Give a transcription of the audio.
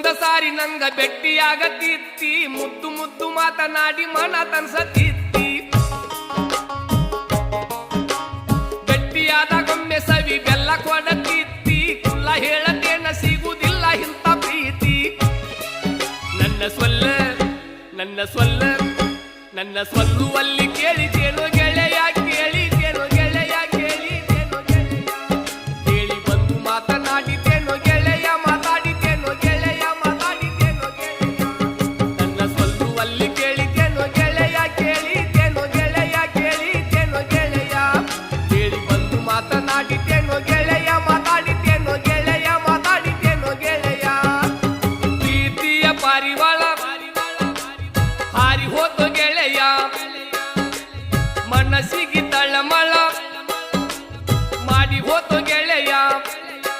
ಒಂದ ಸಾರಿ ನಂಗ ಭೆಟ್ಟಿಯಾಗತಿತ್ತಿ ಮುದ್ದು ಮುದ್ದು ಮಾತನಾಡಿ ಮನ ತನ್ಸತಿತ್ತಿ ಗಟ್ಟಿಯಾದಾಗೊಮ್ಮೆ ಸವಿ ಬೆಲ್ಲ ಕೊಡತಿತ್ತಿ ಕುಲ್ಲ ಹೇಳತೇನ ಸಿಗುವುದಿಲ್ಲ ಇಂಥ ಪ್ರೀತಿ ನನ್ನ ಸೊಲ್ಲುವಲ್ಲಿ ಕೇಳಿತೇನೋ ಗೆಳೆಯ ಕೇಳಿತೇನೋ ಗೆಳೆಯ ಕೇಳಿತೇನೋ ಗೆಳೆಯ ಕೇಳಿ ಬಂದು ಮಾತನಾಡಿತೇನೋ ಗೆಳೆಯ ಮಾತಾಡಿತೇನೋ ಗೆಳೆಯ ಮಾತಾಡಿತೇನೋ ಗೆಳೆಯ ನನ್ನ ಸೊಲ್ಲುವಲ್ಲಿ ಕೇಳಿತೇನೋ ಗೆಳೆಯ ಕೇಳಿತೇನೋ ಗೆಳೆಯ ಕೇಳಿತೇನೋ ಗೆಳೆಯ ಕೇಳಿ ಬಂದು ಮಾತನಾಡಿತೇನೋ ಗೆಳೆಯ ಮಾತಾಡಿತೇನೋ ಗೆಳೆಯ ಮಾತಾಡಿತೇನೋ ಗೆಳೆಯ ಪ್ರೀತಿಯ ಪಾರಿವಾಳ ಹಾರಿ ಹೋದ ಗೆಳೆಯ ಮನಸ್ಸಿ